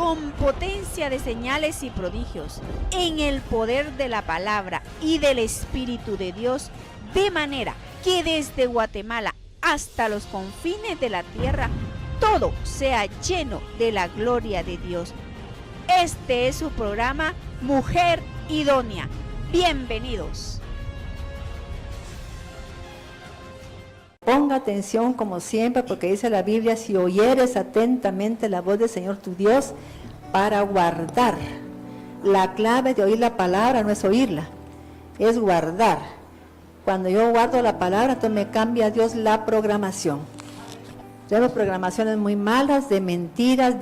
con potencia de señales y prodigios, en el poder de la palabra y del Espíritu de Dios, de manera que desde Guatemala hasta los confines de la tierra, todo sea lleno de la gloria de Dios. Este es su programa Mujer Idónea. Bienvenidos. Ponga atención como siempre, porque dice la Biblia: si oyeres atentamente la voz del Señor tu Dios, para guardar. La clave de oír la palabra no es oírla, es guardar. Cuando yo guardo la palabra, entonces me cambia Dios la programación. Tenemos programaciones muy malas, de mentiras,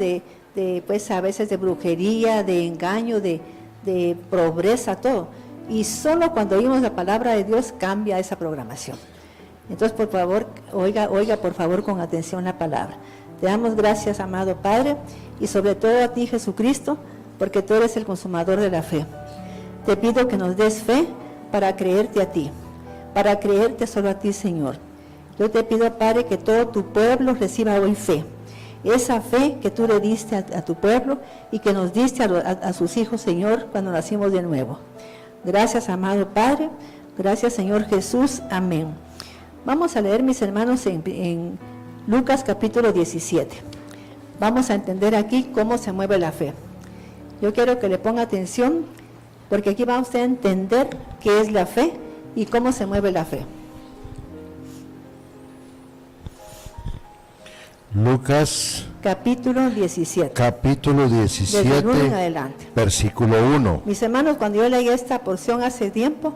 pues a veces de brujería, de engaño, de pobreza, todo. Y solo cuando oímos la palabra de Dios cambia esa programación. Entonces, por favor, oiga por favor con atención la palabra. Te damos gracias, amado Padre, y sobre todo a ti, Jesucristo, porque tú eres el consumador de la fe. Te pido que nos des fe para creerte a ti, para creerte solo a ti, Señor. Yo te pido, Padre, que todo tu pueblo reciba hoy fe. Esa fe que tú le diste a tu pueblo y que nos diste a sus hijos, Señor, cuando nacimos de nuevo. Gracias, amado Padre. Gracias, Señor Jesús. Amén. Vamos a leer, mis hermanos, en Lucas capítulo 17. Vamos a entender aquí cómo se mueve la fe. Yo quiero que le ponga atención, porque aquí va usted a entender qué es la fe y cómo se mueve la fe. Lucas capítulo 17. Capítulo 17. Desde el 1 en adelante. Versículo 1. Mis hermanos, cuando yo leí esta porción hace tiempo,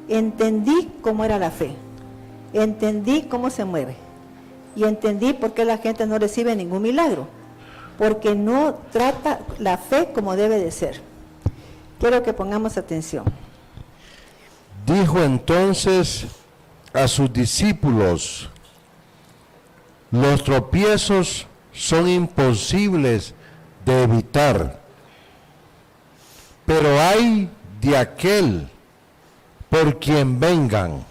entendí cómo era la fe. Entendí cómo se mueve y entendí por qué la gente no recibe ningún milagro, porque no trata la fe como debe de ser. Quiero que pongamos atención. Dijo entonces a sus discípulos: los tropiezos son imposibles de evitar, pero hay de aquel por quien vengan.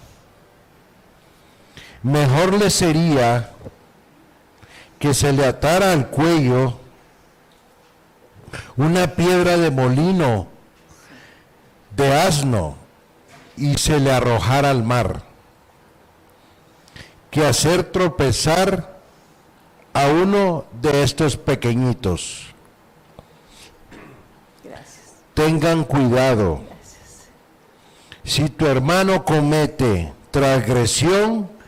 Mejor le sería que se le atara al cuello una piedra de molino de asno y se le arrojara al mar, que hacer tropezar a uno de estos pequeñitos. Gracias. Tengan cuidado. Gracias. Si tu hermano comete transgresión,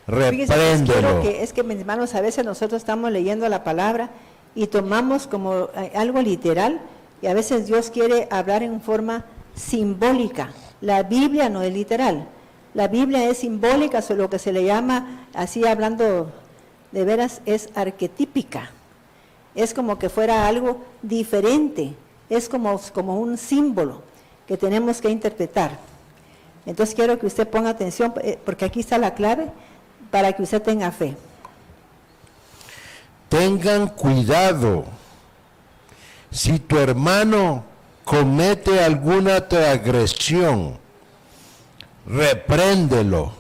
repréndelo. Es que, mis hermanos, a veces nosotros estamos leyendo la palabra y tomamos como algo literal, y a veces Dios quiere hablar en forma simbólica. La Biblia no es literal. La Biblia es simbólica, lo que se le llama, así hablando de veras, es arquetípica. Es como que fuera algo diferente, es como un símbolo que tenemos que interpretar. Entonces quiero que usted ponga atención, porque aquí está la clave para que usted tenga fe. Tengan cuidado. Si tu hermano comete alguna transgresión, repréndelo.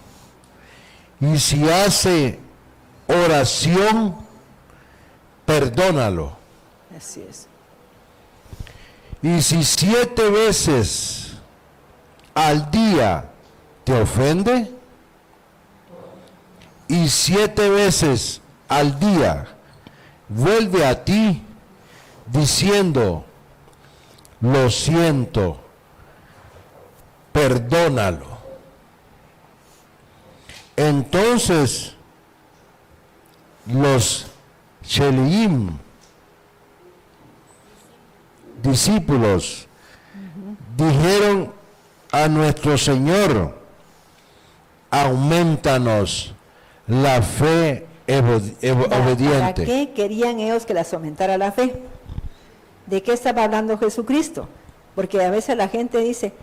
Y si hace oración, perdónalo. Así es. Y si 7 veces al día te ofende, y 7 veces al día vuelve a ti diciendo: lo siento, perdónalo. Entonces los Sheliim, discípulos, dijeron a nuestro Señor: aumentanos la fe obediente. ¿Para qué querían ellos que les aumentara la fe? ¿De qué estaba hablando Jesucristo? Porque a veces la gente dice: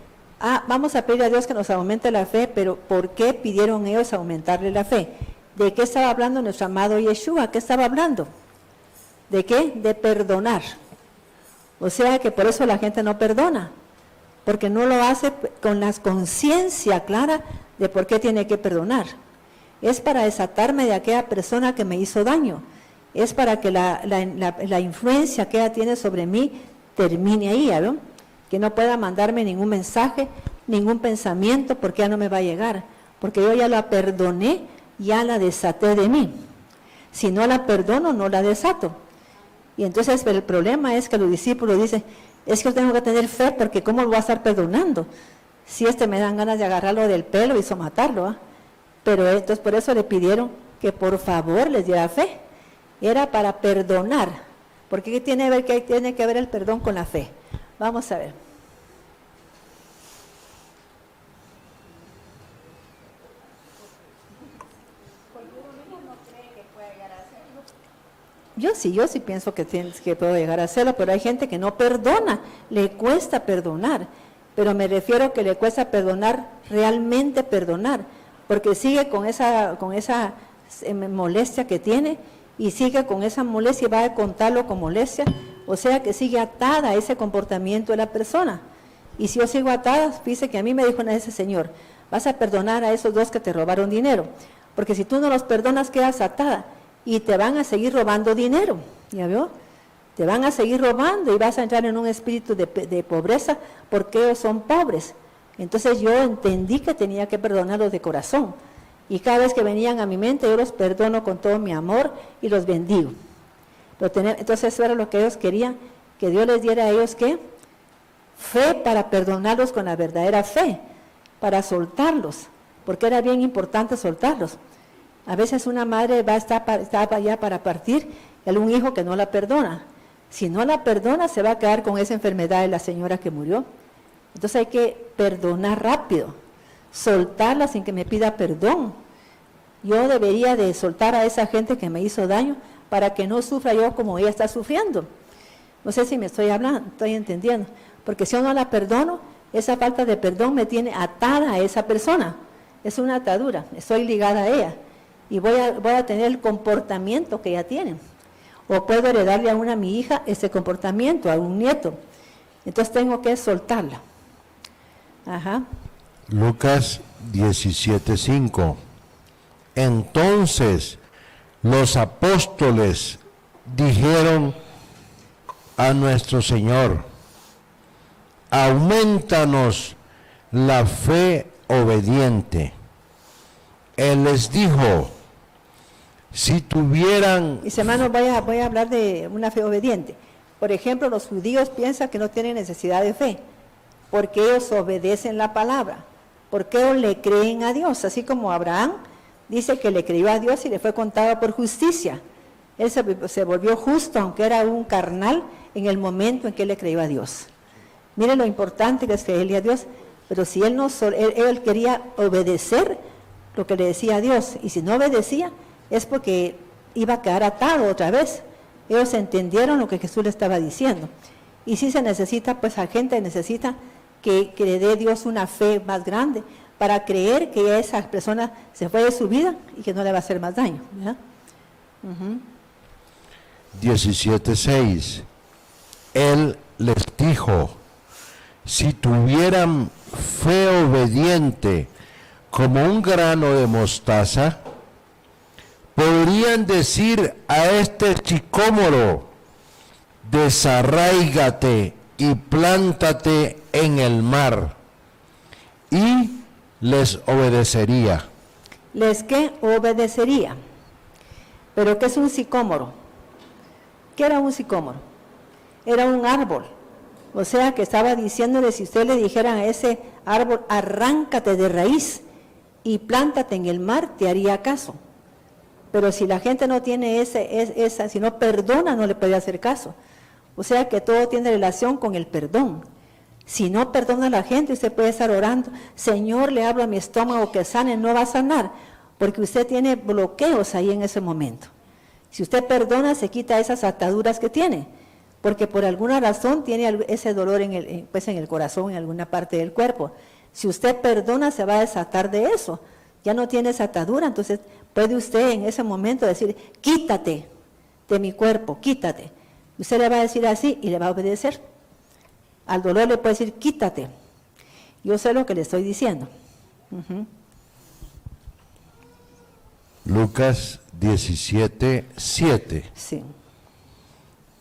vamos a pedir a Dios que nos aumente la fe, pero ¿por qué pidieron ellos aumentarle la fe? ¿De qué estaba hablando nuestro amado Yeshua? ¿Qué estaba hablando? ¿De qué? De perdonar. O sea que por eso la gente no perdona, porque no lo hace con la conciencia clara de por qué tiene que perdonar. Es para desatarme de aquella persona que me hizo daño. es para que la influencia que ella tiene sobre mí termine ahí, ¿no? Que no pueda mandarme ningún mensaje, ningún pensamiento, porque ya no me va a llegar, porque yo ya la perdoné, ya la desaté de mí. Si no la perdono, no la desato. Y entonces el problema es que los discípulos dicen, es que yo tengo que tener fe, porque ¿cómo lo voy a estar perdonando? Si me dan ganas de agarrarlo del pelo y somatarlo, ¿eh? Pero entonces por eso le pidieron que por favor les diera fe. Era para perdonar, porque ¿qué tiene que ver el perdón con la fe? Vamos a ver. Yo sí pienso que puedo llegar a hacerlo, pero hay gente que no perdona, le cuesta perdonar, pero me refiero que le cuesta perdonar, realmente perdonar, porque sigue con esa molestia que tiene, y sigue con esa molestia y va a contarlo con molestia, o sea que sigue atada a ese comportamiento de la persona. Y si yo sigo atada, dice que a mí me dijo una vez ese señor, vas a perdonar a esos dos que te robaron dinero, porque si tú no los perdonas quedas atada, y te van a seguir robando dinero, ¿ya vio? Te van a seguir robando y vas a entrar en un espíritu de pobreza porque ellos son pobres. Entonces yo entendí que tenía que perdonarlos de corazón. Y cada vez que venían a mi mente, yo los perdono con todo mi amor y los bendigo. Entonces eso era lo que ellos querían, que Dios les diera a ellos, ¿qué? Fe para perdonarlos con la verdadera fe, para soltarlos, porque era bien importante soltarlos. A veces una madre va a estar allá para partir y algún hijo que no la perdona. Si no la perdona, se va a quedar con esa enfermedad de la señora que murió. Entonces hay que perdonar rápido, soltarla sin que me pida perdón. Yo debería de soltar a esa gente que me hizo daño para que no sufra yo como ella está sufriendo. No sé si me estoy entendiendo. Porque si yo no la perdono, esa falta de perdón me tiene atada a esa persona. Es una atadura, estoy ligada a ella. Y voy a tener el comportamiento que ella tiene. O puedo heredarle a mi hija ese comportamiento, a un nieto. Entonces tengo que soltarla. Ajá. Lucas 17:5. Entonces los apóstoles dijeron a nuestro Señor, aumentanos la fe obediente. Él les dijo, si tuvieran... Mis hermanos, voy a hablar de una fe obediente. Por ejemplo, los judíos piensan que no tienen necesidad de fe, porque ellos obedecen la palabra, porque ellos le creen a Dios, así como Abraham dice que le creyó a Dios y le fue contado por justicia. Él se volvió justo, aunque era un carnal, en el momento en que él le creyó a Dios. Miren lo importante que es creerle a Dios, pero si él quería obedecer lo que le decía a Dios, y si no obedecía, es porque iba a quedar atado otra vez. Ellos entendieron lo que Jesús le estaba diciendo. Y si se necesita, pues la gente necesita que le dé Dios una fe más grande, para creer que esa persona se fue de su vida y que no le va a hacer más daño. 17:6. Él les dijo, si tuvieran fe obediente como un grano de mostaza, podrían decir a este sicómoro, desarráigate y plántate en el mar, y les obedecería. ¿Les qué? Obedecería. ¿Pero qué es un sicómoro? ¿Qué era un sicómoro? Era un árbol. O sea que estaba diciéndole, si usted le dijera a ese árbol, arráncate de raíz y plántate en el mar, te haría caso. Pero si la gente no tiene si no perdona, no le puede hacer caso. O sea que todo tiene relación con el perdón. Si no perdona a la gente, usted puede estar orando, Señor, le hablo a mi estómago que sane, no va a sanar, porque usted tiene bloqueos ahí en ese momento. Si usted perdona, se quita esas ataduras que tiene, porque por alguna razón tiene ese dolor en el corazón, en alguna parte del cuerpo. Si usted perdona, se va a desatar de eso. Ya no tiene esa atadura, entonces puede usted en ese momento decir, quítate de mi cuerpo, quítate. Usted le va a decir así y le va a obedecer. Al dolor le puede decir, quítate. Yo sé lo que le estoy diciendo. Lucas 17:7. Sí.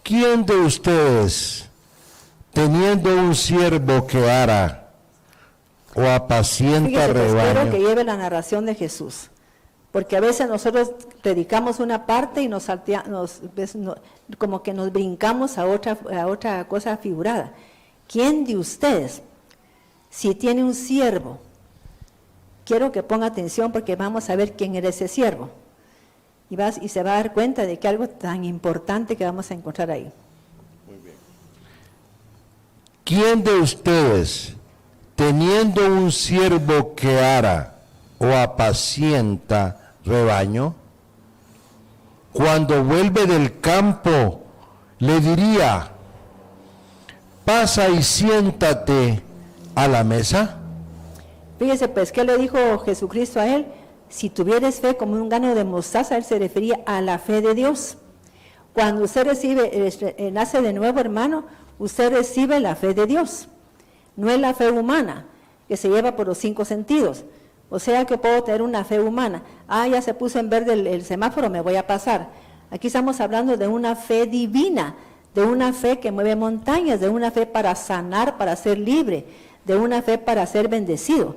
¿Quién de ustedes, teniendo un siervo que ara o apacienta Fíjese, pues, rebaño? espero que lleve la narración de Jesús, porque a veces nosotros predicamos una parte y como que nos brincamos a otra cosa figurada. ¿Quién de ustedes, si tiene un siervo? Quiero que ponga atención porque vamos a ver quién era ese siervo. Y se va a dar cuenta de que algo tan importante que vamos a encontrar ahí. ¿Quién de ustedes, teniendo un siervo que ara o apacienta rebaño, cuando vuelve del campo, le diría, pasa y siéntate a la mesa? Fíjese, pues, ¿qué le dijo Jesucristo a él? Si tuvieres fe como un grano de mostaza, él se refería a la fe de Dios. Cuando usted nace de nuevo, hermano, usted recibe la fe de Dios. No es la fe humana, que se lleva por los 5 sentidos. O sea que puedo tener una fe humana. Ya se puso en verde el semáforo, me voy a pasar. Aquí estamos hablando de una fe divina, de una fe que mueve montañas, de una fe para sanar, para ser libre, de una fe para ser bendecido.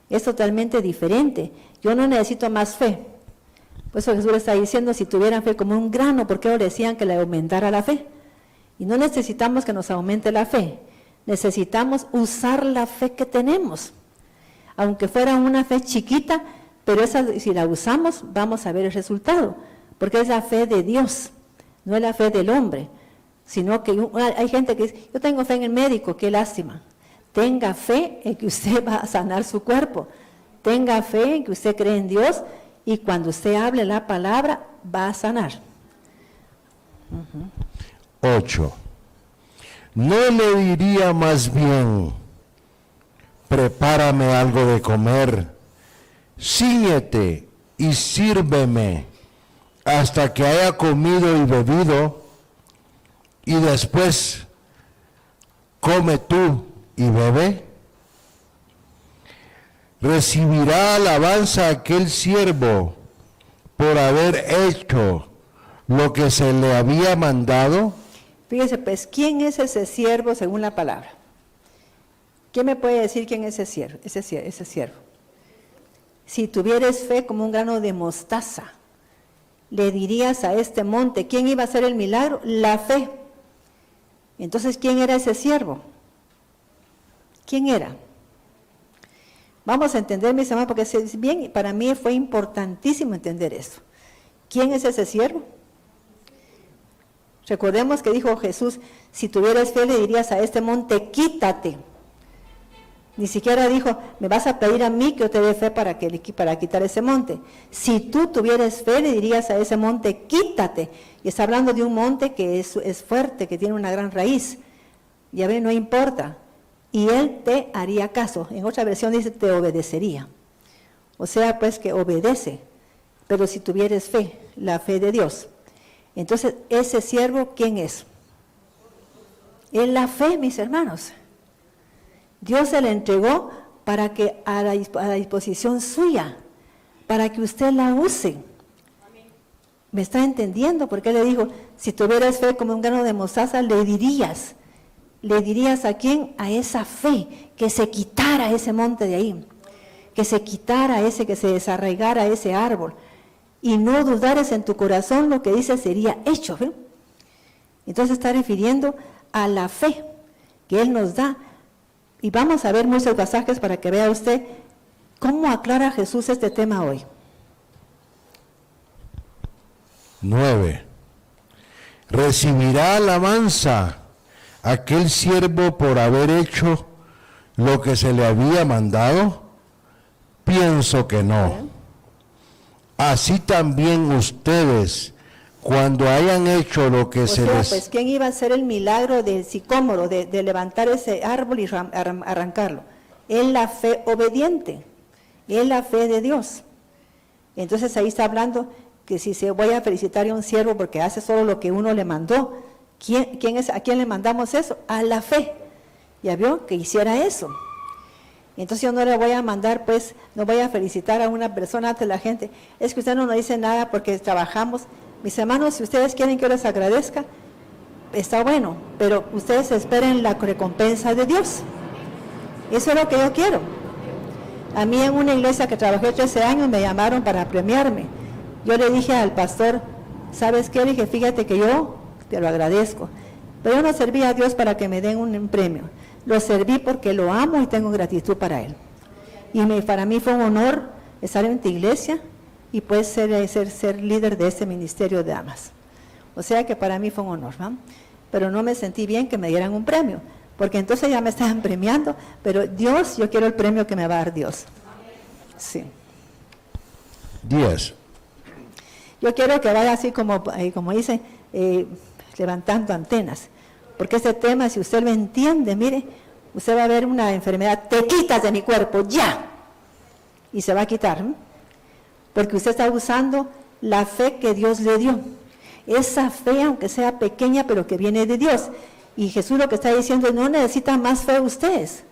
Es totalmente diferente. Yo no necesito más fe. Por eso Jesús le está diciendo, si tuvieran fe como un grano, ¿por qué le decían que le aumentara la fe? Y no necesitamos que nos aumente la fe. Necesitamos usar la fe que tenemos. Aunque fuera una fe chiquita, pero esa, si la usamos, vamos a ver el resultado. Porque es la fe de Dios, no es la fe del hombre. Sino que hay gente que dice, yo tengo fe en el médico, qué lástima. Tenga fe en que usted va a sanar su cuerpo. Tenga fe en que usted cree en Dios y cuando usted hable la palabra va a sanar. 8. ¿No le diría más bien, prepárame algo de comer, cíñete y sírveme hasta que haya comido y bebido, y después come tú y bebe? ¿Recibirá alabanza aquel siervo por haber hecho lo que se le había mandado? Fíjese, pues, ¿quién es ese siervo según la palabra? ¿Quién me puede decir quién es ese siervo? Si tuvieras fe como un grano de mostaza, le dirías a este monte, ¿quién iba a hacer el milagro? La fe. Entonces, ¿quién era ese siervo? ¿Quién era? Vamos a entender, mis hermanos, porque es bien, para mí fue importantísimo entender esto. ¿Quién es ese siervo? Recordemos que dijo Jesús, si tuvieras fe le dirías a este monte, quítate. Ni siquiera dijo, me vas a pedir a mí que yo te dé fe para quitar ese monte. Si tú tuvieras fe le dirías a ese monte, quítate. Y está hablando de un monte que es fuerte, que tiene una gran raíz. Ya ven, no importa. Y él te haría caso. En otra versión dice, te obedecería. O sea, pues que obedece. Pero si tuvieras fe, la fe de Dios. Entonces, ese siervo, ¿quién es? Es la fe, mis hermanos. Dios se la entregó para que a la disposición suya, para que usted la use. ¿Me está entendiendo? Porque él le dijo, si tuvieras fe como un grano de mostaza, le dirías a quién, a esa fe, que se quitara ese monte de ahí, que se quitara que se desarraigara ese árbol, y no dudares en tu corazón, lo que dice sería hecho. ¿Ve? Entonces está refiriendo a la fe que Él nos da. Y vamos a ver muchos pasajes para que vea usted cómo aclara Jesús este tema hoy. 9. ¿Recibirá alabanza aquel siervo por haber hecho lo que se le había mandado? Pienso que no. Así también ustedes, cuando hayan hecho lo que se les... Pues, ¿quién iba a hacer el milagro del sicómoro, de levantar ese árbol y arrancarlo? Es la fe obediente, es la fe de Dios. Entonces ahí está hablando que si se voy a felicitar a un siervo porque hace solo lo que uno le mandó, ¿a quién le mandamos eso? A la fe. Ya vio que hiciera eso. Entonces yo no le voy a mandar, pues, no voy a felicitar a una persona ante la gente. Es que usted no nos dice nada porque trabajamos. Mis hermanos, si ustedes quieren que yo les agradezca, está bueno, pero ustedes esperen la recompensa de Dios. Eso es lo que yo quiero. A mí en una iglesia que trabajé 13 años me llamaron para premiarme. Yo le dije al pastor, ¿sabes qué? Le dije, fíjate que yo te lo agradezco, pero yo no serví a Dios para que me den un premio. Lo serví porque lo amo y tengo gratitud para Él. Y para mí fue un honor estar en tu iglesia y pues ser líder de este ministerio de damas. O sea que para mí fue un honor, ¿no? Pero no me sentí bien que me dieran un premio, porque entonces ya me estaban premiando, pero Dios, yo quiero el premio que me va a dar Dios. Sí. 10. Yo quiero que vaya así como dice, levantando antenas. Porque este tema, si usted lo entiende, mire, usted va a ver una enfermedad, te quitas de mi cuerpo, ya. Y se va a quitar. Porque usted está usando la fe que Dios le dio. Esa fe, aunque sea pequeña, pero que viene de Dios. Y Jesús lo que está diciendo es, no necesitan más fe ustedes.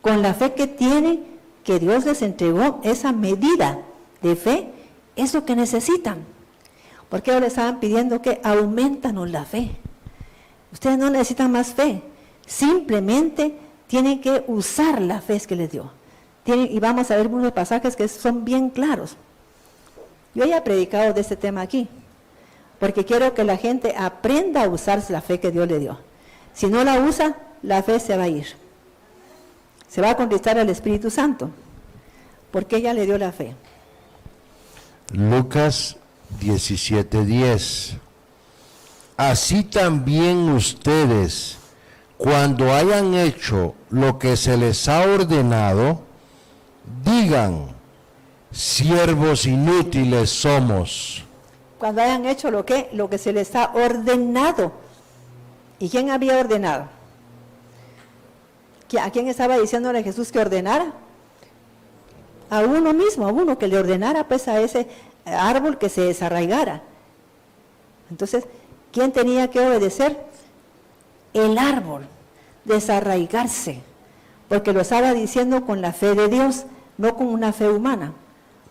Con la fe que tienen, que Dios les entregó, esa medida de fe, es lo que necesitan. Porque ellos le estaban pidiendo que aumentanos la fe. Ustedes no necesitan más fe, simplemente tienen que usar la fe que les dio. Y vamos a ver unos pasajes que son bien claros. Yo ya he predicado de este tema aquí, porque quiero que la gente aprenda a usar la fe que Dios le dio. Si no la usa, la fe se va a ir. Se va a contristar al Espíritu Santo, porque ella le dio la fe. Lucas 17:10. Así también ustedes, cuando hayan hecho lo que se les ha ordenado, digan, siervos inútiles somos. Cuando hayan hecho lo que se les ha ordenado. ¿Y quién había ordenado? ¿A quién estaba diciéndole Jesús que ordenara? A uno mismo, a uno que le ordenara pues a ese árbol que se desarraigara. Entonces, ¿quién tenía que obedecer? El árbol, desarraigarse, porque lo estaba diciendo con la fe de Dios, no con una fe humana,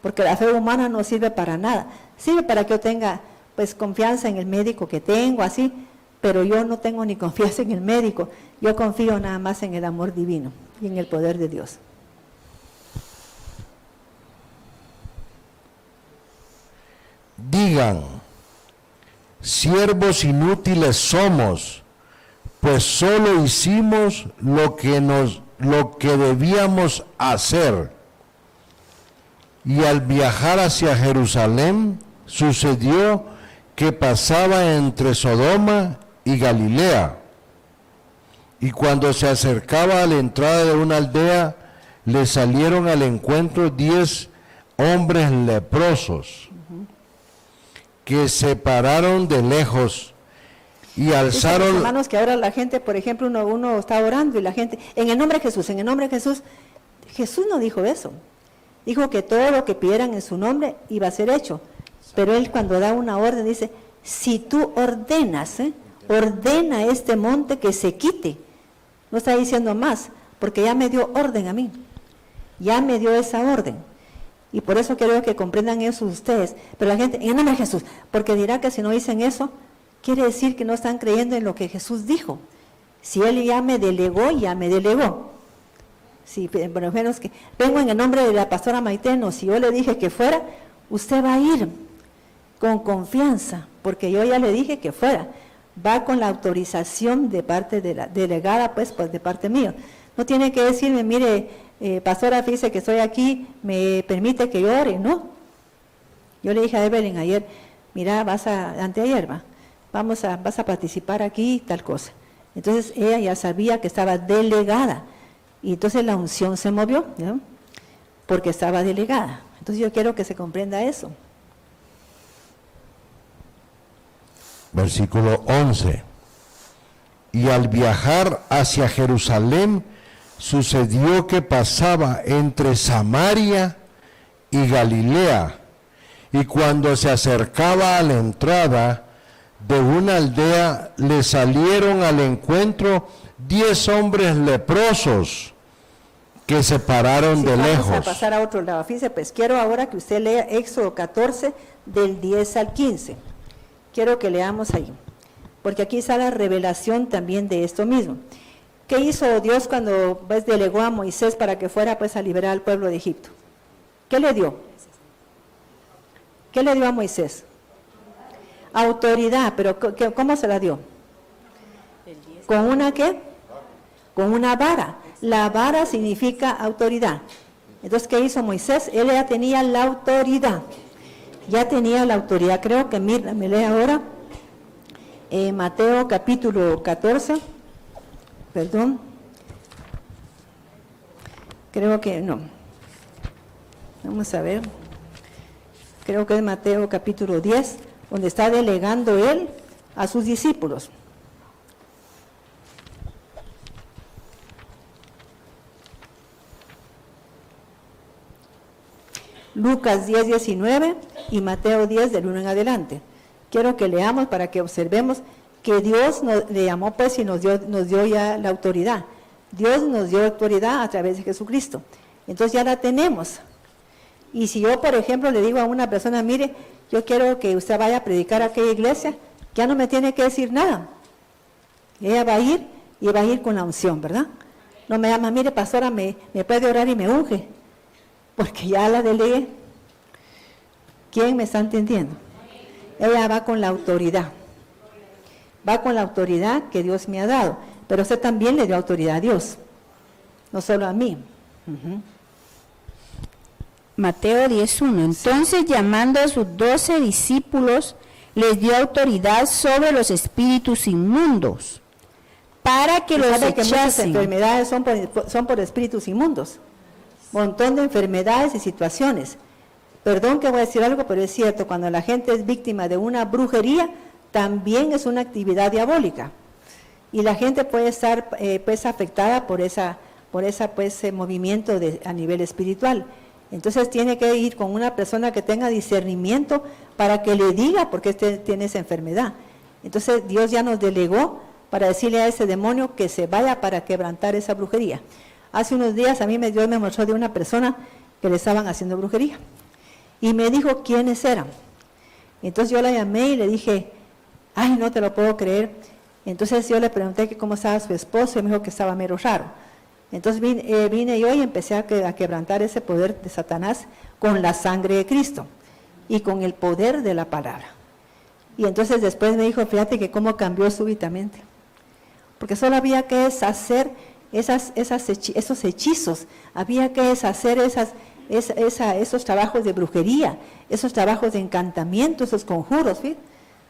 porque la fe humana no sirve para nada, sirve para que yo tenga pues confianza en el médico que tengo, así, pero yo no tengo ni confianza en el médico, yo confío nada más en el amor divino y en el poder de Dios. Digan, siervos inútiles somos, pues solo hicimos lo que debíamos hacer. Y al viajar hacia Jerusalén, sucedió que pasaba entre Sodoma y Galilea. Y cuando se acercaba a la entrada de una aldea, le salieron al encuentro 10 hombres leprosos, que se pararon de lejos y alzaron... Hermanos, que ahora la gente, por ejemplo, uno está orando y la gente, en el nombre de Jesús, en el nombre de Jesús, Jesús no dijo eso. Dijo que todo lo que pidieran en su nombre iba a ser hecho. Pero Él cuando da una orden dice, si tú ordenas, ordena este monte que se quite. No está diciendo más, porque ya me dio orden a mí. Ya me dio esa orden. Y por eso quiero que comprendan eso ustedes. Pero la gente, en el nombre de Jesús, porque dirá que si no dicen eso, quiere decir que no están creyendo en lo que Jesús dijo. Si Él ya me delegó, ya me delegó. Si, por lo menos que vengo en el nombre de la pastora Maiteno, si yo le dije que fuera, usted va a ir con confianza, porque yo ya le dije que fuera. Va con la autorización de parte de la delegada, pues de parte mía. No tiene que decirme, mire, pastora, fíjese que estoy aquí, me permite que yo ore, no. Yo le dije a Evelyn ayer, mira, vas a participar aquí, tal cosa. Entonces ella ya sabía que estaba delegada, y entonces la unción se movió, ¿no? Porque estaba delegada. Entonces yo quiero que se comprenda eso. Versículo 11. Y al viajar hacia Jerusalén, sucedió que pasaba entre Samaria y Galilea, y cuando se acercaba a la entrada de una aldea, le salieron al encuentro 10 hombres leprosos, que se pararon de vamos lejos. a pasar a otro lado. Fíjese, pues quiero ahora que usted lea Éxodo 14, del 10 al 15. Quiero que leamos ahí, porque aquí está la revelación también de esto mismo. ¿Qué hizo Dios cuando pues, delegó a Moisés para que fuera pues a liberar al pueblo de Egipto? ¿Qué le dio? ¿Qué le dio a Moisés? Autoridad, pero ¿cómo se la dio? ¿Con una qué? Con una vara. La vara significa autoridad. Entonces, ¿qué hizo Moisés? Él ya tenía la autoridad. Ya tenía la autoridad. Creo que me lee ahora Mateo capítulo 14. Perdón. Creo que no. Vamos a ver. Creo que es Mateo capítulo 10, donde está delegando él a sus discípulos. Lucas 10, 19 y Mateo 10 del 1 en adelante. Quiero que leamos para que observemos que Dios le llamó pues y nos dio ya la autoridad. Dios nos dio autoridad a través de Jesucristo. Entonces ya la tenemos. Y si yo, por ejemplo, le digo a una persona, mire, yo quiero que usted vaya a predicar a aquella iglesia, ya no me tiene que decir nada. Ella va a ir y va a ir con la unción, ¿verdad? No me llama, mire, pastora, me puede orar y me unge, porque ya la delegué. ¿Quién me está entendiendo? Ella va con la autoridad. Va con la autoridad que Dios me ha dado, pero usted también le dio autoridad a Dios, no solo a mí. Mateo 10:1. Entonces, llamando a sus 12 discípulos, les dio autoridad sobre los espíritus inmundos, para que los ¿Sabe que muchas echasen? enfermedades son por espíritus inmundos? Montón de enfermedades y situaciones. Perdón que voy a decir algo, pero es cierto, cuando la gente es víctima de una brujería, también es una actividad diabólica. Y la gente puede estar pues afectada por esa pues movimiento a nivel espiritual. Entonces tiene que ir con una persona que tenga discernimiento para que le diga por qué tiene esa enfermedad. Entonces Dios ya nos delegó para decirle a ese demonio que se vaya para quebrantar esa brujería. Hace unos días a mí Dios me mostró de una persona que le estaban haciendo brujería. Y me dijo quiénes eran. Entonces yo la llamé y le dije, ay, no te lo puedo creer. Entonces yo le pregunté que cómo estaba su esposo y me dijo que estaba mero raro. Entonces vine yo y empecé a quebrantar ese poder de Satanás con la sangre de Cristo y con el poder de la palabra. Y entonces después me dijo, fíjate que cómo cambió súbitamente. Porque solo había que deshacer esos hechizos, había que deshacer esos trabajos de brujería, esos trabajos de encantamiento, esos conjuros, ¿sí?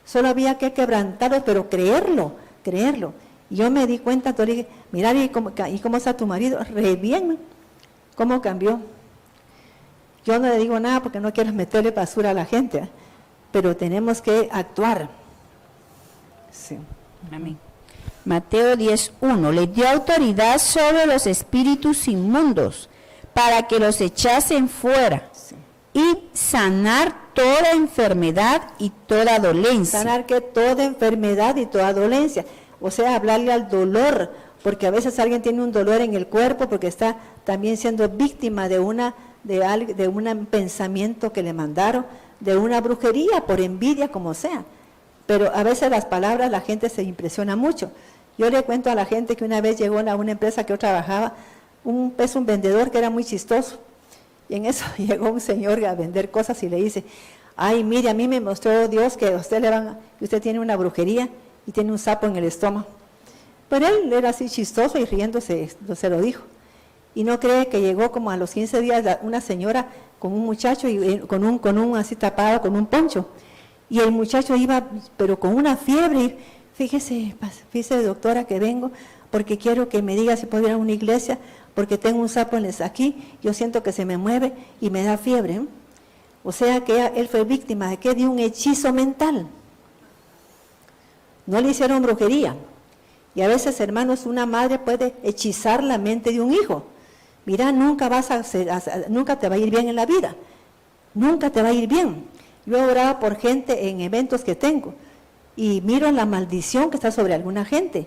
Solo había que quebrantarlos, pero creerlo. Y yo me di cuenta, entonces dije, mira, ¿y cómo está tu marido? Re bien, ¿cómo cambió? Yo no le digo nada porque no quiero meterle basura a la gente, pero tenemos que actuar. Sí. Amén. Mateo 10:1. Les dio autoridad sobre los espíritus inmundos para que los echasen fuera, Sí. y sanar toda enfermedad y toda dolencia. Sanar que toda enfermedad y toda dolencia. O sea, hablarle al dolor, porque a veces alguien tiene un dolor en el cuerpo porque está también siendo víctima de un pensamiento que le mandaron, de una brujería, por envidia, como sea. Pero a veces las palabras, la gente se impresiona mucho. Yo le cuento a la gente que una vez llegó a una empresa que yo trabajaba, un vendedor que era muy chistoso. Y en eso llegó un señor a vender cosas y le dice, ay, mire, a mí me mostró Dios que usted tiene una brujería y tiene un sapo en el estómago. Pero él era así chistoso y riéndose, se lo dijo. Y no cree que llegó como a los 15 días una señora con un muchacho y con un así tapado, con un poncho. Y el muchacho iba, pero con una fiebre. Fíjese, doctora, que vengo porque quiero que me diga si puedo ir a una iglesia, porque tengo un sapo aquí, yo siento que se me mueve y me da fiebre. O sea que él fue víctima de ¿qué? De un hechizo mental. No le hicieron brujería. Y a veces, hermanos, una madre puede hechizar la mente de un hijo. Mira, nunca te va a ir bien en la vida. Nunca te va a ir bien. Yo he orado por gente en eventos que tengo y miro la maldición que está sobre alguna gente.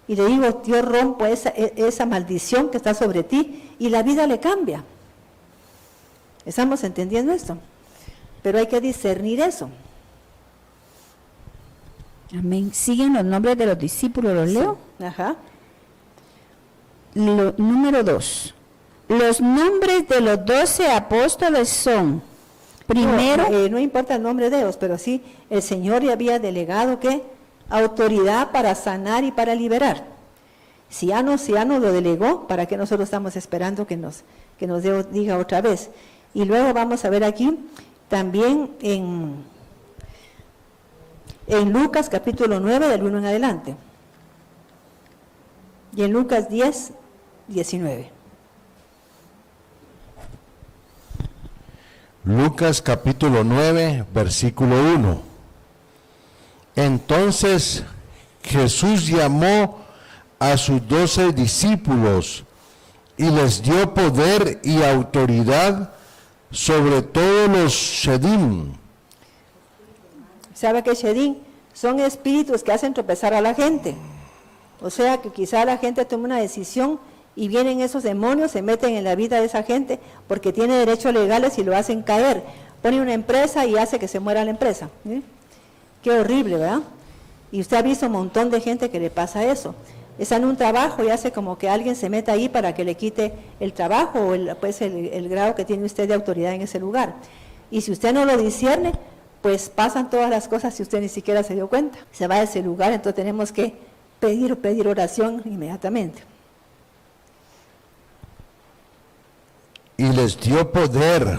y le digo, yo rompo esa maldición que está sobre ti, y la vida le cambia. ¿Estamos entendiendo esto? Pero hay que discernir eso. Amén. Siguen los nombres de los discípulos, ¿los leo? Ajá. Número 2. Los nombres de los 12 apóstoles son, primero, no importa el nombre de ellos, pero sí, el Señor le había delegado que autoridad para sanar y para liberar. Si ya no lo delegó, ¿para qué nosotros estamos esperando que nos diga otra vez? Y luego vamos a ver aquí, también en Lucas capítulo 9, del 1 en adelante. Y en Lucas 10, 19. Lucas capítulo 9, versículo 1. Entonces Jesús llamó a sus 12 discípulos y les dio poder y autoridad sobre todos los shedim. ¿Sabe qué shedim? Son espíritus que hacen tropezar a la gente. O sea que quizá la gente toma una decisión y vienen esos demonios, se meten en la vida de esa gente porque tiene derechos legales y lo hacen caer. Pone una empresa y hace que se muera la empresa. Qué horrible, ¿verdad? Y usted ha visto un montón de gente que le pasa eso. Está en un trabajo y hace como que alguien se meta ahí para que le quite el trabajo o el grado que tiene usted de autoridad en ese lugar. Y si usted no lo discierne, pues pasan todas las cosas si usted ni siquiera se dio cuenta. Se va a ese lugar, entonces tenemos que pedir oración inmediatamente. Y les dio poder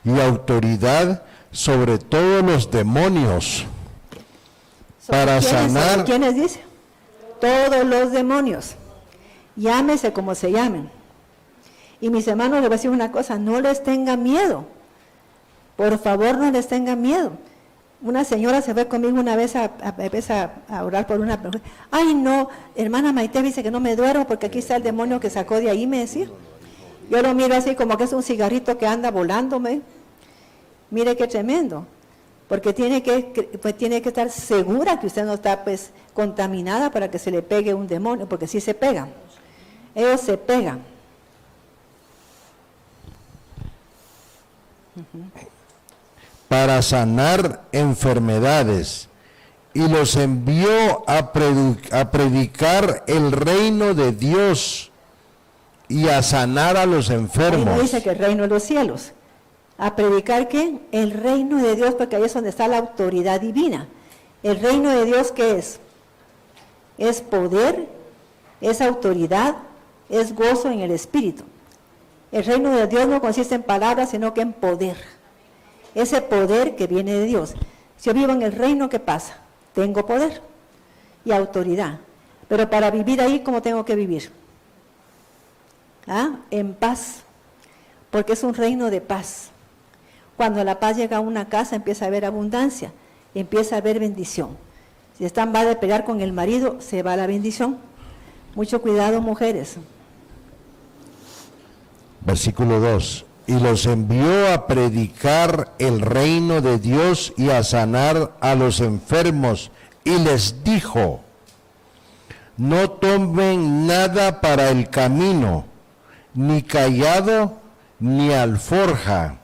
y autoridad sobre todos los demonios para sanar. ¿Quiénes dice? Todos los demonios. Llámese como se llamen. Y mis hermanos, les voy a decir una cosa, no les tengan miedo. Por favor, no les tengan miedo. Una señora se fue conmigo una vez a orar por una persona. Ay, no, hermana Maite dice que no me duermo porque aquí está el demonio que sacó de ahí, me decía. Yo lo miro así como que es un cigarrito que anda volándome. Mire qué tremendo. Porque tiene que estar segura que usted no está pues contaminada para que se le pegue un demonio, porque sí se pegan. Ellos se pegan. Para sanar enfermedades, y los envió a predicar el reino de Dios y a sanar a los enfermos. Ahí no dice que el reino de los cielos. ¿A predicar qué? El reino de Dios, porque ahí es donde está la autoridad divina. ¿El reino de Dios qué es? Es poder, es autoridad, es gozo en el Espíritu. El reino de Dios no consiste en palabras, sino que en poder. Ese poder que viene de Dios. Si yo vivo en el reino, ¿qué pasa? Tengo poder y autoridad. Pero para vivir ahí, ¿cómo tengo que vivir? En paz, porque es un reino de paz. Cuando la paz llega a una casa, empieza a haber abundancia, empieza a haber bendición. Si están va a pelear con el marido, se va la bendición. Mucho cuidado, mujeres. Versículo 2. Y los envió a predicar el reino de Dios y a sanar a los enfermos. Y les dijo, no tomen nada para el camino, ni cayado, ni alforja,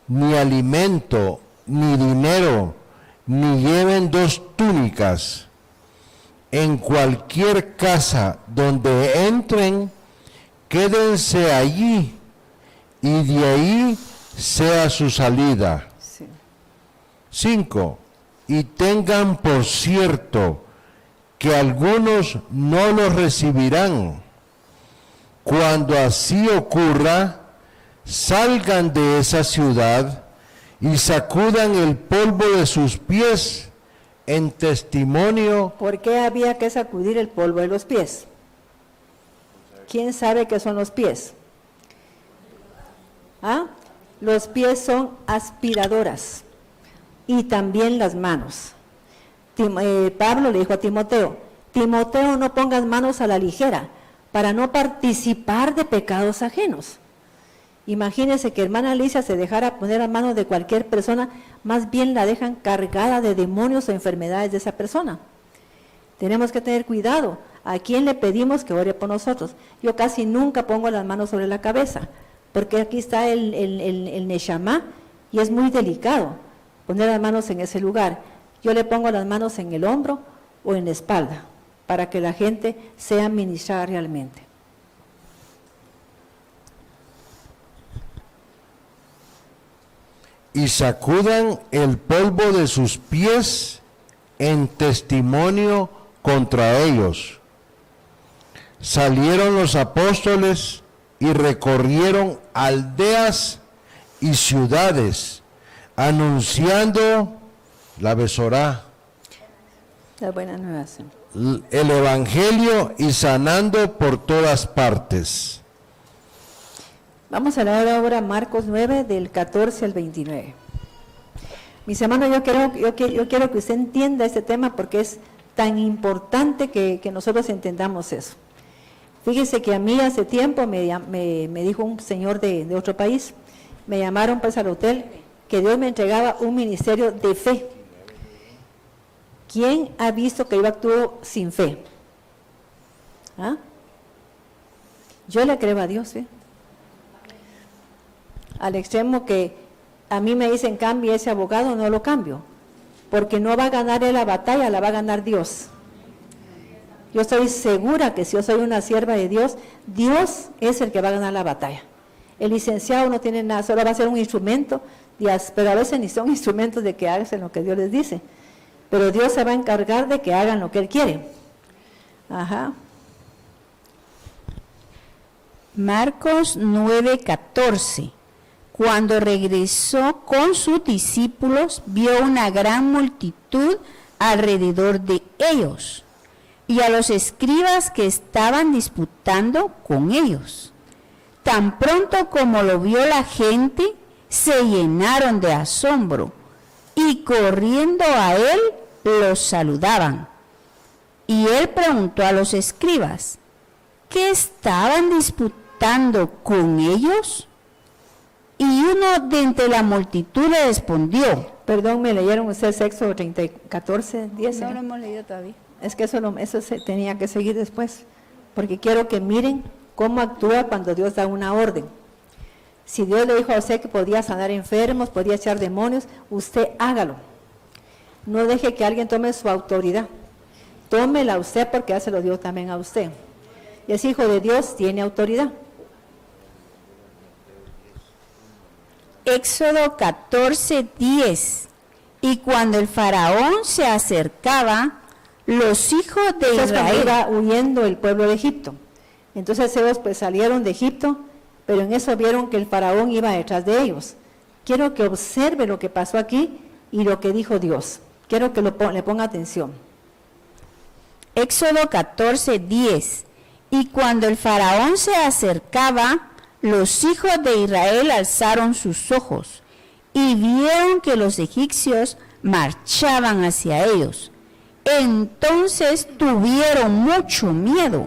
ni alimento, ni dinero, ni lleven 2 túnicas. En cualquier casa donde entren, quédense allí, y de ahí sea su salida. 5. Y tengan por cierto que algunos no los recibirán. Cuando así ocurra, salgan de esa ciudad y sacudan el polvo de sus pies en testimonio. ¿Por qué había que sacudir el polvo de los pies? ¿Quién sabe qué son los pies? Los pies son aspiradoras y también las manos. Pablo le dijo a Timoteo, Timoteo, no pongas manos a la ligera para no participar de pecados ajenos. Imagínense que hermana Alicia se dejara poner a manos de cualquier persona, más bien la dejan cargada de demonios o enfermedades de esa persona. Tenemos que tener cuidado. ¿A quién le pedimos que ore por nosotros? Yo casi nunca pongo las manos sobre la cabeza, porque aquí está el Neshama y es muy delicado poner las manos en ese lugar. Yo le pongo las manos en el hombro o en la espalda, para que la gente sea ministrada realmente. Y sacudan el polvo de sus pies en testimonio contra ellos. Salieron los apóstoles y recorrieron aldeas y ciudades, anunciando la Besorá, La buena nueva, sí. el evangelio, y sanando por todas partes. Vamos a leer ahora Marcos 9, del 14 al 29. Mis hermanos, yo quiero que usted entienda este tema porque es tan importante que nosotros entendamos eso. Fíjese que a mí hace tiempo me dijo un señor de otro país, me llamaron pues al hotel, que Dios me entregaba un ministerio de fe. ¿Quién ha visto que yo actúo sin fe? ¿Ah? Yo le creo a Dios, ¿eh? Al extremo que a mí me dicen cambie ese abogado, no lo cambio, porque no va a ganar él la batalla, la va a ganar Dios. Yo estoy segura que si yo soy una sierva de Dios, Dios es el que va a ganar la batalla. El licenciado no tiene nada, solo va a ser un instrumento, pero a veces ni son instrumentos de que hagan lo que Dios les dice. Pero Dios se va a encargar de que hagan lo que Él quiere. Ajá. Marcos 9:14. Cuando regresó con sus discípulos, vio una gran multitud alrededor de ellos y a los escribas que estaban disputando con ellos. Tan pronto como lo vio la gente, se llenaron de asombro y corriendo a él los saludaban. Y él preguntó a los escribas, ¿qué estaban disputando con ellos? Y uno de entre la multitud le respondió. Perdón, ¿me leyeron ustedes Éxodo 14, 10? No lo hemos leído todavía. Es que eso se tenía que seguir después, porque quiero que miren cómo actúa cuando Dios da una orden. Si Dios le dijo a usted que podía sanar enfermos, podía echar demonios, usted hágalo. No deje que alguien tome su autoridad. Tómela usted porque ya se lo dio también a usted. Y es hijo de Dios, tiene autoridad. Éxodo 14:10. Y cuando el faraón se acercaba, los hijos de Entonces, cuando Israel. iba huyendo el pueblo de Egipto. Entonces ellos pues salieron de Egipto, pero en eso vieron que el faraón iba detrás de ellos. Quiero que observe lo que pasó aquí y lo que dijo Dios. Quiero que le ponga atención. Éxodo 14:10. Y cuando el faraón se acercaba, los hijos de Israel alzaron sus ojos y vieron que los egipcios marchaban hacia ellos. Entonces tuvieron mucho miedo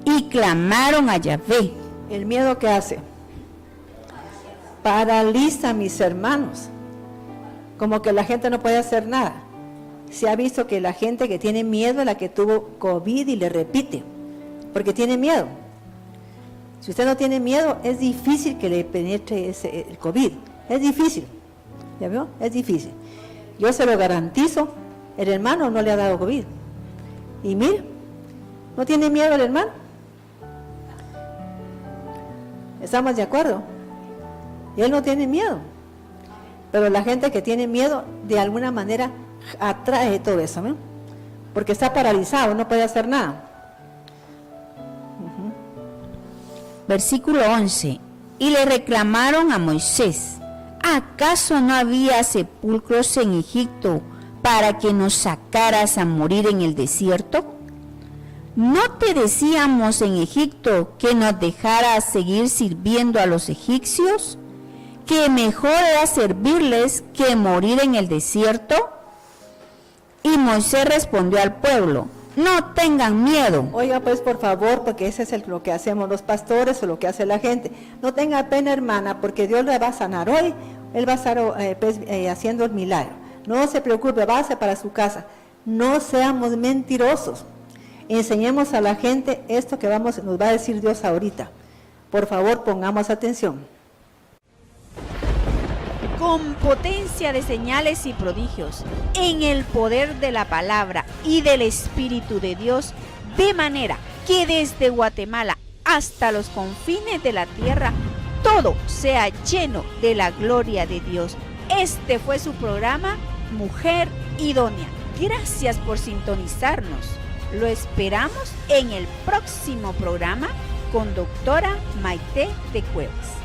y clamaron a Yahvé. ¿El miedo qué hace? Paraliza a mis hermanos. Como que la gente no puede hacer nada. Se ha visto que la gente que tiene miedo es la que tuvo COVID y le repite, porque tiene miedo. Si usted no tiene miedo, es difícil que le penetre el COVID. Es difícil. ¿Ya vio? Es difícil. Yo se lo garantizo, el hermano no le ha dado COVID. Y mire, ¿no tiene miedo el hermano? ¿Estamos de acuerdo? Y él no tiene miedo. Pero la gente que tiene miedo, de alguna manera, atrae todo eso, ¿no? Porque está paralizado, no puede hacer nada. Versículo 11. Y le reclamaron a Moisés, ¿acaso no había sepulcros en Egipto para que nos sacaras a morir en el desierto? ¿No te decíamos en Egipto que nos dejaras seguir sirviendo a los egipcios? ¿Que mejor era servirles que morir en el desierto? Y Moisés respondió al pueblo, no tengan miedo. Oiga, pues por favor, porque ese es lo que hacemos los pastores o lo que hace la gente. No tenga pena, hermana, porque Dios le va a sanar hoy. Él va a estar haciendo el milagro. No se preocupe, váyase para su casa. No seamos mentirosos. Enseñemos a la gente esto que nos va a decir Dios ahorita. Por favor, pongamos atención. Con potencia de señales y prodigios, en el poder de la palabra y del Espíritu de Dios, de manera que desde Guatemala hasta los confines de la tierra, todo sea lleno de la gloria de Dios. Este fue su programa, Mujer Idónea. Gracias por sintonizarnos. Lo esperamos en el próximo programa con doctora Maite de Cuevas.